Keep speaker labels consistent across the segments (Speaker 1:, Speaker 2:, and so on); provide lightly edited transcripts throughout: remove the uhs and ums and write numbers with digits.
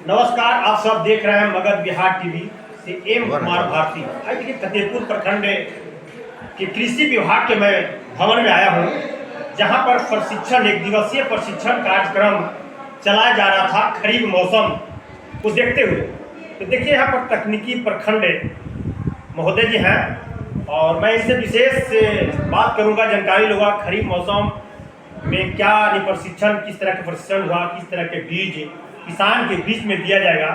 Speaker 1: नमस्कार, आप सब देख रहे हैं मगध बिहार टीवी से एम कुमार भारती। आज देखिए फतेहपुर प्रखंड के कृषि विभाग के मैं भवन में आया हूँ, जहाँ पर प्रशिक्षण, एक दिवसीय प्रशिक्षण कार्यक्रम चलाया जा रहा था खरीफ मौसम को देखते हुए। तो देखिए यहाँ पर तकनीकी प्रखंड महोदय जी हैं और मैं इनसे विशेष से बात करूँगा, जानकारी लूँगा खरीफ मौसम में क्या प्रशिक्षण, किस तरह का प्रशिक्षण हुआ, किस तरह के बीज किसान के बीच में दिया जाएगा।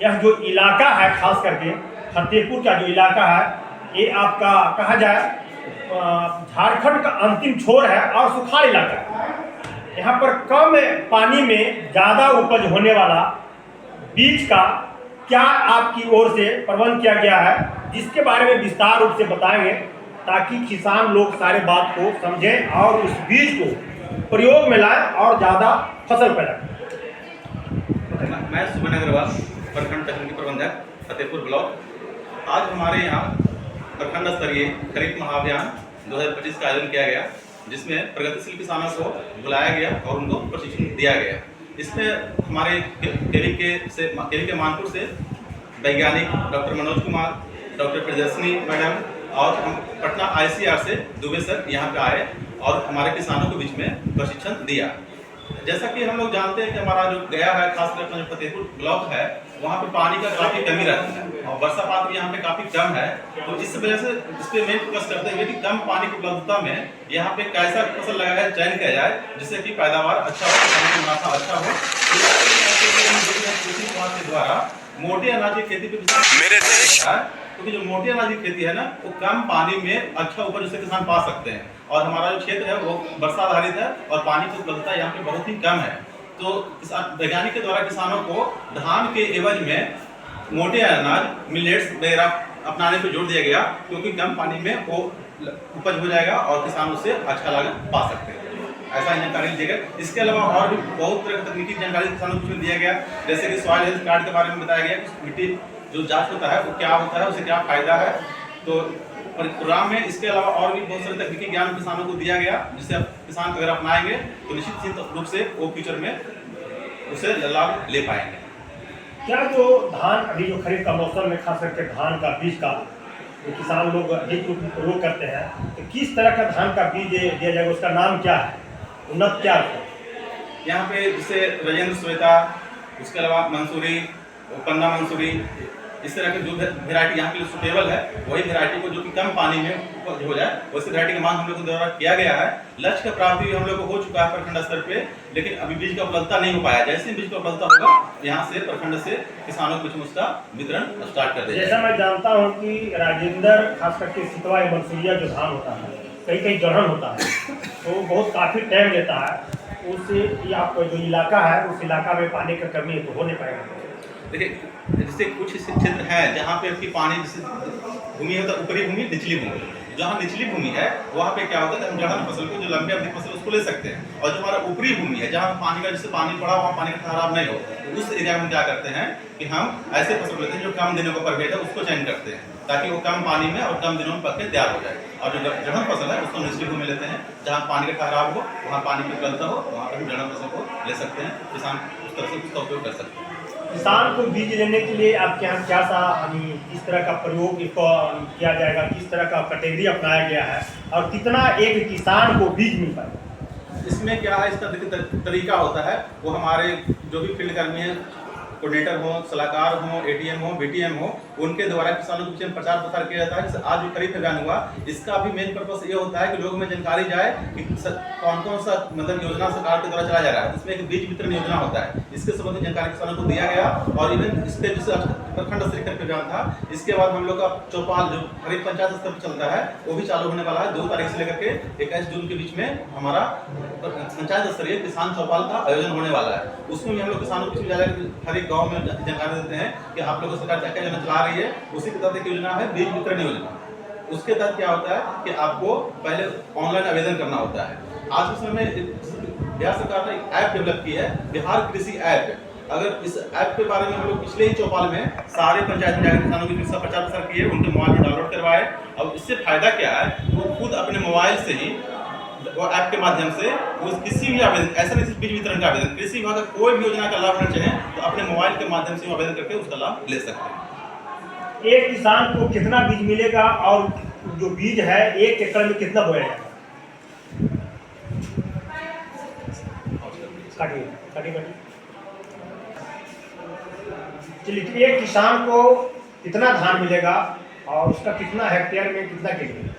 Speaker 1: यह जो इलाका है, खास करके फतेहपुर का जो इलाका है, ये आपका कहा जाए झारखंड का अंतिम छोर है और सुखाड़ इलाका है। यहाँ पर कम पानी में ज़्यादा उपज होने वाला बीज का क्या आपकी ओर से प्रबंध किया गया है, जिसके बारे में विस्तार रूप से बताएंगे, ताकि किसान लोग सारे बात को समझें और उस बीज को प्रयोग में लाएं और ज़्यादा फसल पैदा करें।
Speaker 2: मैं सुमन अग्रवाल, प्रखंड तकनीकी प्रबंधक फतेहपुर ब्लॉक। आज हमारे यहाँ प्रखंड स्तरीय खरीफ महाअभियान 2025 का आयोजन किया गया, जिसमें प्रगतिशील किसानों को बुलाया गया और उनको प्रशिक्षण दिया गया। इसमें हमारे केवी के मानपुर से वैज्ञानिक doctor Manoj Kumar, doctor Priyadarshini madam और हम पटना ICR से दुबे सर यहाँ पे आए और हमारे किसानों के बीच में प्रशिक्षण दिया। जैसा कि हम लोग जानते हैं कि हमारा जो गया है, खासकर अपना जो फतेहपुर ब्लॉक है, वहाँ पे पानी का काफ़ी कमी रहती है और वर्षापात भी यहाँ पे काफ़ी कम है। तो इस वजह से इस पर मेन फोकस करते हुए कि कम पानी की उपलब्धता में यहाँ पे कैसा फसल लगाया चयन किया जाए, जिससे कि पैदावार अच्छा हो, किसानों का मुनाफा अच्छा हो। कृषि विभाग के द्वारा मोटे अनाज की खेती पे क्योंकि जो मोटे अनाज की खेती है ना, वो कम पानी में अच्छा उपज उससे किसान पा सकते हैं। और हमारा जो क्षेत्र है वो वर्षा आधारित है और पानी की उपलब्धता यहाँ पे बहुत ही कम है। तो वैज्ञानिक के द्वारा किसानों को धान के एवज में मोटे अनाज, मिलेट्स वगैरह अपनाने पर जोर दिया गया, क्योंकि कम पानी में वो उपज हो जाएगा और किसान उससे अच्छा लाभ पा सकते हैं। ऐसा जानकारी दी गई। इसके अलावा और भी बहुत तरह की तकनीकी जानकारी किसानों को दिया गया, जैसे कि सॉइल हेल्थ कार्ड के बारे में बताया गया कि मिट्टी जो जांच होता है वो क्या होता है, उससे क्या फायदा है। तो प्रोग्राम में इसके अलावा और भी बहुत सारे तकनीकी ज्ञान किसानों को दिया गया, जिससे किसान अगर अपनाएंगे तो निश्चित रूप से वो फ्यूचर में उसे लाभ ले पाएंगे।
Speaker 1: क्या जो धान अभी जो खरीफ का मौसम में खास करके धान का बीज का किसान लोग अधिक रूप में प्रयोग करते हैं, तो किस तरह का धान का बीज दिया जाएगा, उसका नाम क्या है, उन्नत क्या है?
Speaker 2: यहाँ पे जैसे राजेंद्र श्वेता, उसके अलावा मंसूरी, पन्ना मंसूरी, इस तरह के जो वेरायटी यहाँ के लिए सुटेबल है, वही वेरायटी को जो कि कम पानी में उपज हो जाए, वैसे वेरायटी का मांग हम लोग के द्वारा किया गया है। लक्ष्य का प्राप्ति हम लोग को हो चुका है प्रखंड स्तर पे, लेकिन अभी बीज का उपलब्धता नहीं हो पाया। जैसे बीज का उपलब्धता होगा, यहाँ से प्रखंड से किसानों के बीच में उसका वितरण स्टार्ट कर देंगे।
Speaker 1: जैसा मैं जानता हूँ कि राजेंद्र, खास करके सितवा या मंसूरिया जो धान होता है, कहीं कहीं गढ़न होता है, तो बहुत काफ़ी टाइम लेता है। उससे आपका जो इलाका है, उस इलाका में पानी का कमी है, तो हो नहीं पाएगा।
Speaker 2: देखिए, जैसे कुछ क्षेत्र है जहाँ पे उसकी पानी, जैसे भूमि होता है ऊपरी भूमि, निचली भूमि। जहाँ निचली भूमि है वहाँ पे क्या होता है, हम जड़न फसल को, जो लंबी अवधि फसल उसको ले सकते हैं। और जो हमारा ऊपरी भूमि है, जहाँ पानी का, जैसे पानी पड़ा वहाँ पानी का ठहराव नहीं हो, तो उस एरिया में क्या करते हैं कि हम ऐसे फसल लेते हैं जो कम दिनों का प्रभेद है, उसको चयन करते हैं, ताकि वो कम पानी में और कम दिनों में पक के तैयार हो जाए। और जो जड़न फसल है उसको निचली भूमि लेते हैं, जहाँ पानी का ठहराव हो, वहाँ पानी की उपलब्धता हो, वहाँ पर हम जड़न फसल को ले सकते हैं। किसान उस तरह से उसका उपयोग कर सकते हैं।
Speaker 1: किसान को बीज लेने के लिए आपके यहाँ क्या सा, किस तरह का प्रयोग किया जाएगा, किस तरह का कैटेगरी अपनाया गया है और कितना एक किसान को बीज मिल पाएगा?
Speaker 2: इसमें क्या है, इसका तरीका होता है, वो हमारे जो भी फील्ड कर्मी हैं, कोऑर्डिनेटर हो, सलाहकार हो, ATM हो, BTM हो, उनके द्वारा किसानों के बीच में प्रचार प्रसार किया जाता है। जैसे आज जो खरीफ अभियान हुआ, इसका भी मेन पर्पस ये होता है कि लोगों में जानकारी जाए कि कौन कौन सा मतलब योजना सरकार के द्वारा चलाया जा रहा है। इसमें एक बीज वितरण योजना होता है, इसके संबंधित जानकारी किसानों को दिया गया। और इवन इसके जैसे प्रखंड स्तरीय खरीफ अभियान था, इसके बाद हम लोग का चौपाल जो खरीफ पंचायत स्तर पर चलता है, वो भी चालू होने वाला है। 2 तारीख से लेकर के 21 जून के बीच में हमारा पंचायत स्तरीय किसान चौपाल का आयोजन होने वाला है। उसमें भी हम लोग किसानों के बीच हर एक गाँव में जानकारी देते हैं कि आप लोगों सरकार क्या क्या योजना चला रही है। उसी के तहत एक योजना है बीज वितरण योजना। उसके तहत क्या होता है कि आपको पहले ऑनलाइन आवेदन करना होता है। आज के समय में बिहार सरकार ने एक ऐप डेवलप की है, बिहार कृषि ऐप। अगर इस ऐप के बारे में हम लोग पिछले ही चौपाल में सारे पंचायत में जाकर किसानों के बीच प्रचार प्रसार किए, उनके मोबाइल में डाउनलोड करवाए। अब इससे फायदा क्या है, वो खुद अपने मोबाइल से ही वो ऐप के माध्यम से वो किसी भी आवेदन, ऐसा नहीं सिर्फ बीज वितरण का आवेदन, कृषि विभाग का कोई भी योजना का लाभ लेना चाहें तो अपने मोबाइल के के माध्यम से आवेदन करके उसका लाभ ले सकते हैं।
Speaker 1: एक किसान को कितना बीज मिलेगा और जो बीज है 1 एकड़ में कितना बोया जाएगा? काटिए। चलिए, एक किसान को कितना धान मिलेगा और उसका कितना हेक्टेयर में कितना केजी?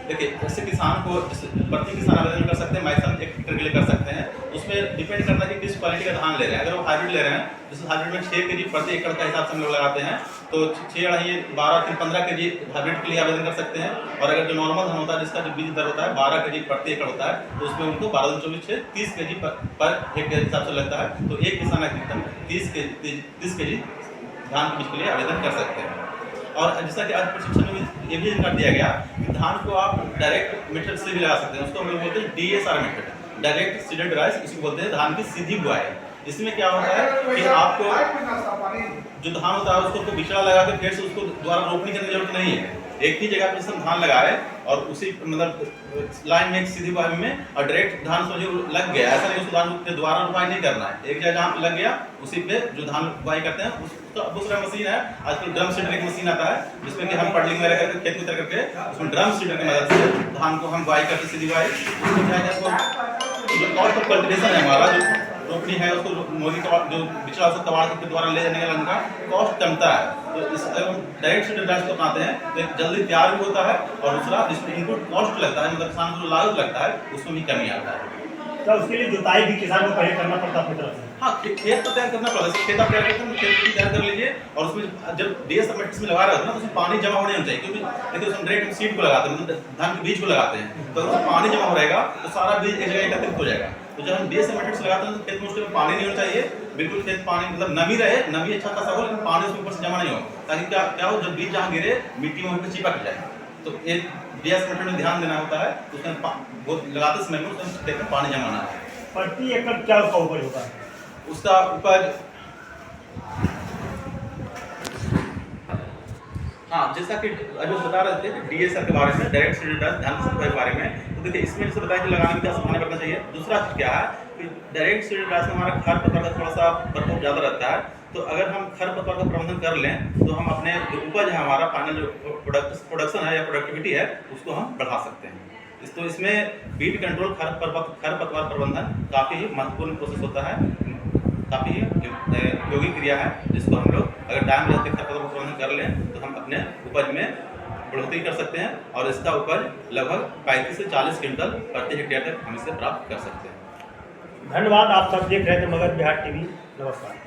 Speaker 2: देखिए, जैसे किसान को प्रति किसान आवेदन कर सकते हैं, मैक्सिमम 1 हेक्टेयर के लिए कर सकते हैं। उसमें डिपेंड करता है कि किस क्वालिटी का धान ले रहे हैं। अगर वो हाइब्रिड ले रहे हैं, जैसे हाइब्रिड में 6 केजी प्रति एकड़ का हिसाब से हम लोग लगाते हैं, तो 6 अढ़ाई 12 3 15 केजी हाइब्रिड के लिए आवेदन कर सकते हैं। और अगर जो नॉर्मल धान होता है, जिसका जो बीज दर होता है 12 केजी प्रति एकड़ होता है, तो उसमें उनको 12 24 6 30 केजी पर हेक्टेयर हिसाब से लगता है। तो एक किसान अधिकतम 30 केजी धान के बीज के लिए आवेदन कर सकते हैं। और जैसा कि आज प्रशिक्षण में ये भी जानकारी दिया गया कि धान को आप डायरेक्ट मेथड से भी लगा सकते हैं। उसको हम लोग बोलते हैं DSR method, direct seeded rice, इसको बोलते हैं धान की सीधी बुआई। इसमें क्या होता है कि आपको जो धान होता है उसको बिचड़ा लगा के फिर से उसको दोबारा रोपनी करने की जरूरत नहीं है। एक ही जगह पर जैसे धान लगाए और उसी मतलब लाइन में एक सीधी बुआई में और डायरेक्ट धान समझो लग गया, ऐसा नहीं उसको धान पे दोबारा बुआई नहीं करना है। एक जगह जहाँ पे लग गया उसी पे जो धान बुआई करते हैं उसका दूसरा मशीन है। आजकल ड्रम सीडर एक मशीन आता है जिसमें कि हम पडलिंग वगैरह करके खेत में उतर करके उसमें ड्रम सीडर की मदद से धान को हम बुआई करके सीधी बुआई, उसमें क्या है जो कॉस्ट ऑफ कल्टिवेशन है हमारा, जो रोपनी है उसको मोदी का जो बिचड़ा उसको कबाड़ के द्वारा ले जाने का उनका कॉस्ट कमता है। तो इस डायरेक्ट सीडर राइस को अपनाते हैं तो एक जल्दी तैयार भी होता है और दूसरा जिसमें इनपुट कॉस्ट लगता है, मतलब किसान को जो लागत लगता है उसमें भी कमी आता है।
Speaker 1: तो उसके लिए जुताई भी किसान को पहले करना पड़ता अपनी तरफ से?
Speaker 2: हाँ, खेत तो तैयार करना पड़ता है। खेत आप तैयार करते हैं, खेत भी तैयार कर लीजिए और उसमें जब DSR मेथड में लगा रहे होते हैं ना, तो उसमें पानी जमा होने चाहिए। क्योंकि देखिए उसमें डायरेक्ट सीड को लगाते हैं, मतलब धान के बीज को लगाते हैं, तो उसमें पानी जमा हो रहेगा तो सारा बीज एक जगह एकत्रित हो जाएगा। तो जब हम DSR मेथड से लगाते हैं तो खेत में उसमें पानी नहीं होना चाहिए, बिल्कुल खेत पानी मतलब नमी रहे, नमी अच्छा खासा हो लेकिन पानी उसमें ऊपर से जमा नहीं हो, ताकि क्या हो जब बीज जहाँ गिरे मिट्टी में वहीं पर चिपक जाए। तो एक DSR मेथड में ध्यान देना होता है, उसमें वो लगाते समय में उसमें खेत में पानी जमा ना है।
Speaker 1: प्रति एकड़ क्या उसका उपज होता है?
Speaker 2: उसका उपज हाँ, जैसा कि अभी बता रहे थे DSR के बारे में, डायरेक्ट सीडेड राइस धान की बुआई के बारे में, तो देखिए इसमें जैसे बताया कि लगाने में क्या सावधानी बरतना चाहिए। दूसरा चीज क्या है कि डायरेक्ट सीडेड राइस में हमारा खरपतवार का थोड़ा सा प्रकोप ज़्यादा रहता है। तो अगर हम खरपतवार का प्रबंधन कर लें तो हम अपने जो उपज है, हमारा फाइनल जो प्रोडक्शन है या प्रोडक्टिविटी है, उसको हम बढ़ा सकते हैं। तो इसमें वीड कंट्रोल खरपतवार प्रबंधन काफ़ी ही महत्वपूर्ण प्रोसेस होता है, काफ़ी ही उपयोगी क्रिया है, जिसको हम लोग अगर टाइम रहते खरपतवार प्रबंधन कर लें तो हम अपने उपज में बढ़ोतरी कर सकते हैं और इसका उपज लगभग 35 से 40 क्विंटल प्रति हेक्टेयर तक हम इसे प्राप्त कर सकते हैं।
Speaker 1: धन्यवाद। आप सब देख रहे थे मगध बिहार TV। नमस्कार।